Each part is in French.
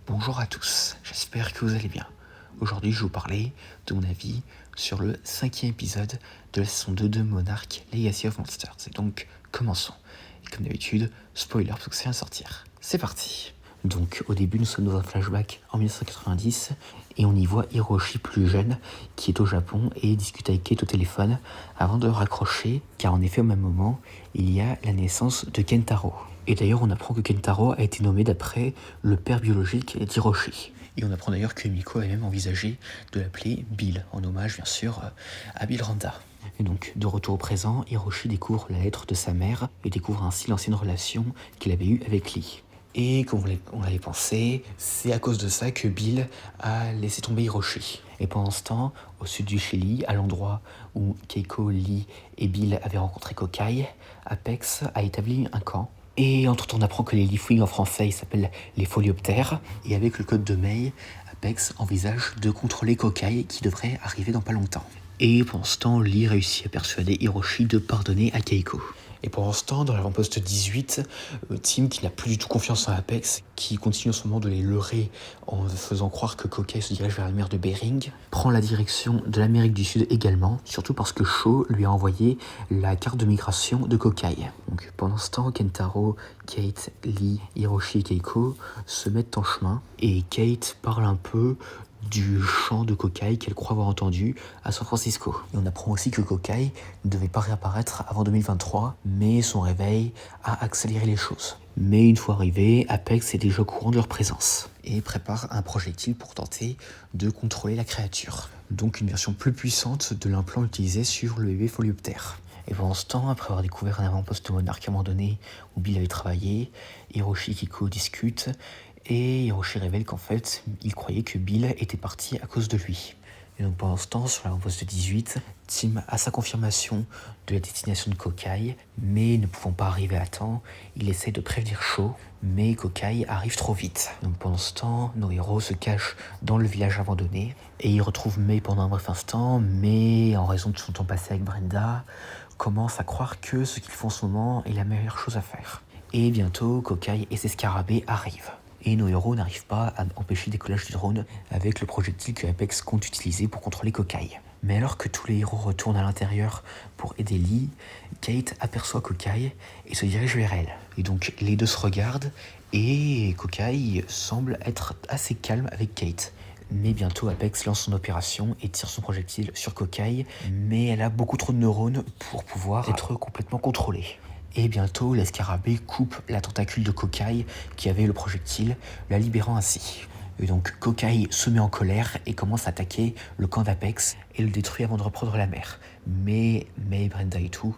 Bonjour à tous, j'espère que vous allez bien. Aujourd'hui, je vais vous parler de mon avis sur le 5e épisode de la saison 2 de Monarch Legacy of Monsters. Et donc, commençons. Et comme d'habitude, spoiler parce que c'est à sortir. C'est parti. Donc, au début, nous sommes dans un flashback en 1990 et on y voit Hiroshi plus jeune qui est au Japon et discute avec Kate au téléphone avant de raccrocher, car en effet, au même moment, il y a la naissance de Kentaro. Et d'ailleurs, on apprend que Kentaro a été nommé d'après le père biologique d'Hiroshi. Et on apprend d'ailleurs que Miko a même envisagé de l'appeler Bill, en hommage bien sûr à Bill Randa. Et donc, de retour au présent, Hiroshi découvre la lettre de sa mère et découvre ainsi l'ancienne relation qu'il avait eue avec Lee. Et comme on l'avait pensé, c'est à cause de ça que Bill a laissé tomber Hiroshi. Et pendant ce temps, au sud du Chili, à l'endroit où Keiko, Lee et Bill avaient rencontré Kokai, Apex a établi un camp. Et entre-temps, on apprend que les Leafwing en français, ils s'appellent les Folioptères. Et avec le code de May, Apex envisage de contrôler Kokai qui devrait arriver dans pas longtemps. Et pendant ce temps, Lee réussit à persuader Hiroshi de pardonner à Keiko. Et pendant ce temps, dans l'avant-poste 18, Tim, qui n'a plus du tout confiance en Apex, qui continue en ce moment de les leurrer en faisant croire que Kokai se dirige vers la mer de Bering, prend la direction de l'Amérique du Sud également, surtout parce que Shaw lui a envoyé la carte de migration de Kokai. Donc pendant ce temps, Kentaro, Kate, Lee, Hiroshi et Keiko se mettent en chemin, et Kate parle un peu du chant de Kokai qu'elle croit avoir entendu à San Francisco. Et on apprend aussi que Kokai ne devait pas réapparaître avant 2023, mais son réveil a accéléré les choses. Mais une fois arrivé, Apex est déjà au courant de leur présence et prépare un projectile pour tenter de contrôler la créature. Donc une version plus puissante de l'implant utilisé sur le bébé Folioptère. Et pendant ce temps, après avoir découvert un avant-poste Monarch à un moment donné où Bill avait travaillé, Hiroshi et Keiko discutent, et Hiroshi révèle qu'en fait, il croyait que Bill était parti à cause de lui. Et donc pendant ce temps, sur l'avant-poste 18, Tim a sa confirmation de la destination de Kokai, mais ne pouvant pas arriver à temps, il essaie de prévenir Shaw, mais Kokai arrive trop vite. Donc pendant ce temps, nos héros se cachent dans le village abandonné, et ils retrouvent May pendant un bref instant, mais en raison de son temps passé avec Brenda, commencent à croire que ce qu'ils font en ce moment est la meilleure chose à faire. Et bientôt, Kokai et ses scarabées arrivent. Et nos héros n'arrivent pas à empêcher le décollage du drone avec le projectile que Apex compte utiliser pour contrôler Kokai. Mais alors que tous les héros retournent à l'intérieur pour aider Lee, Kate aperçoit Kokai et se dirige vers elle. Et donc les deux se regardent et Kokai semble être assez calme avec Kate. Mais bientôt Apex lance son opération et tire son projectile sur Kokai, mais elle a beaucoup trop de neurones pour pouvoir être complètement contrôlée. Et bientôt, la scarabée coupe la tentacule de Kokai qui avait le projectile, la libérant ainsi. Et donc Kokai se met en colère et commence à attaquer le camp d'Apex et le détruit avant de reprendre la mer. Mais May, Brenda et tout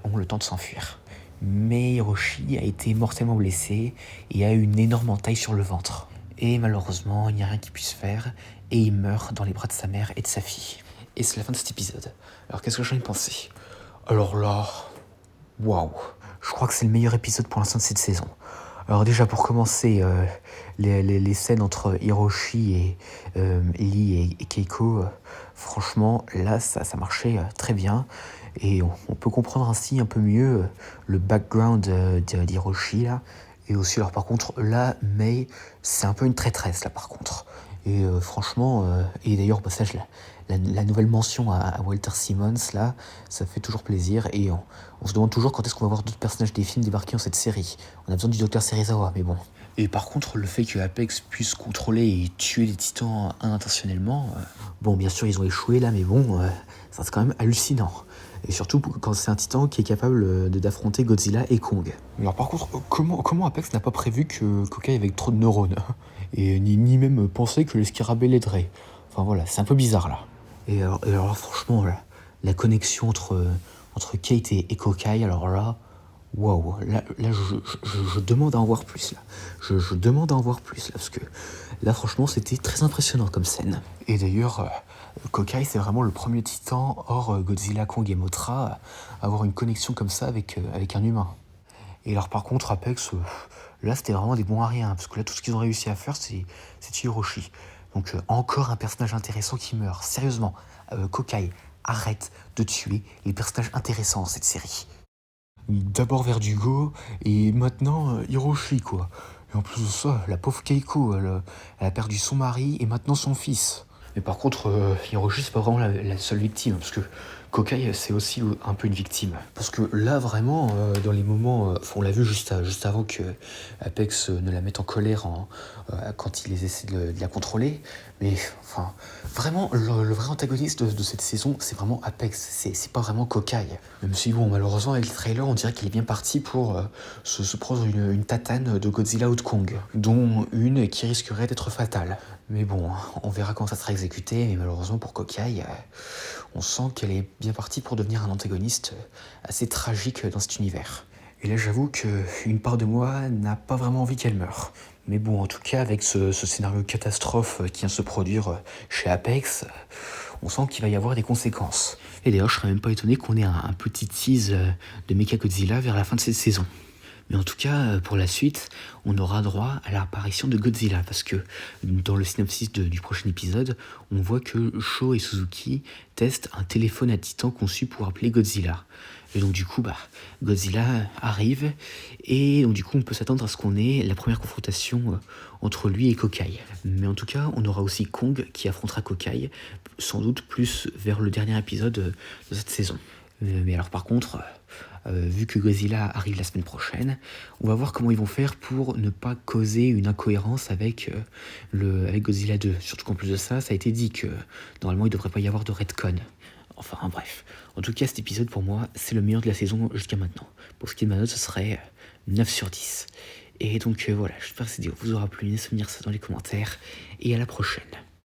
ont le temps de s'enfuir. Mais Hiroshi a été mortellement blessé et a eu une énorme entaille sur le ventre. Et malheureusement, il n'y a rien qu'il puisse faire et il meurt dans les bras de sa mère et de sa fille. Et c'est la fin de cet épisode. Alors qu'est-ce que j'en ai pensé ? Alors là... Waouh, je crois que c'est le meilleur épisode pour l'instant de cette saison. Alors déjà pour commencer, les scènes entre Hiroshi et Lee et Keiko, franchement là ça marchait très bien. Et on peut comprendre ainsi un peu mieux le background d'Hiroshi là. Et aussi alors par contre là, May c'est un peu une traîtresse là par contre. Et franchement, et d'ailleurs au passage la nouvelle mention à Walter Simmons là, ça fait toujours plaisir et on se demande toujours quand est-ce qu'on va voir d'autres personnages des films débarquer dans cette série. On a besoin du Dr Serizawa, mais bon. Et par contre, le fait que Apex puisse contrôler et tuer les titans intentionnellement, bon bien sûr ils ont échoué là, mais bon, ça c'est quand même hallucinant. Et surtout quand c'est un titan qui est capable d'affronter Godzilla et Kong. Alors par contre, comment Apex n'a pas prévu que Kokai avait trop de neurones et ni même pensé que le scarabée l'aiderait. Enfin voilà, c'est un peu bizarre là. Et alors franchement, la connexion entre Kate et Kokai, alors là, waouh, là je demande à en voir plus là. Je demande à en voir plus là, parce que là franchement c'était très impressionnant comme scène. Et d'ailleurs, Kokai c'est vraiment le premier titan hors Godzilla, Kong et Mothra à avoir une connexion comme ça avec un humain. Et alors par contre Apex, là c'était vraiment des bons à rien, parce que là tout ce qu'ils ont réussi à faire c'est Hiroshi. Donc encore un personnage intéressant qui meurt. Sérieusement, Kokai, arrête de tuer les personnages intéressants dans cette série. D'abord Verdugo, et maintenant Hiroshi quoi. Et en plus de ça, la pauvre Keiko, elle a perdu son mari et maintenant son fils. Mais par contre, Hiroshi, c'est pas vraiment la seule victime, parce que Kokai, c'est aussi un peu une victime. Parce que là, vraiment, dans les moments... on l'a vu juste avant que Apex ne la mette en colère quand il essaie de la contrôler. Mais, enfin, vraiment, le vrai antagoniste de cette saison, c'est vraiment Apex. C'est pas vraiment Kokai. Même si, bon, malheureusement, avec le trailer, on dirait qu'il est bien parti pour se prendre une tatane de Godzilla ou de Kong, dont une qui risquerait d'être fatale. Mais bon, on verra comment ça sera exécuté, mais malheureusement pour Kokai, on sent qu'elle est bien partie pour devenir un antagoniste assez tragique dans cet univers. Et là, j'avoue qu'une part de moi n'a pas vraiment envie qu'elle meure. Mais bon, en tout cas, avec ce scénario catastrophe qui vient se produire chez Apex, on sent qu'il va y avoir des conséquences. Et d'ailleurs, je serais même pas étonné qu'on ait un petit tease de Mechagodzilla vers la fin de cette saison. Mais en tout cas, pour la suite, on aura droit à l'apparition de Godzilla, parce que dans le synopsis du prochain épisode, on voit que Sho et Suzuki testent un téléphone à titan conçu pour appeler Godzilla. Et donc du coup, Godzilla arrive, et donc du coup, on peut s'attendre à ce qu'on ait la première confrontation entre lui et Kokai. Mais en tout cas, on aura aussi Kong qui affrontera Kokai, sans doute plus vers le dernier épisode de cette saison. Mais alors par contre, vu que Godzilla arrive la semaine prochaine, on va voir comment ils vont faire pour ne pas causer une incohérence avec Godzilla 2. Surtout qu'en plus de ça, ça a été dit que normalement il ne devrait pas y avoir de retcon. Enfin bref. En tout cas, cet épisode pour moi, c'est le meilleur de la saison jusqu'à maintenant. Pour ce qui est de ma note, ce serait 9 sur 10. Et donc voilà, j'espère que cette vidéo vous aura plu. Laissez-moi dire ça dans les commentaires. Et à la prochaine.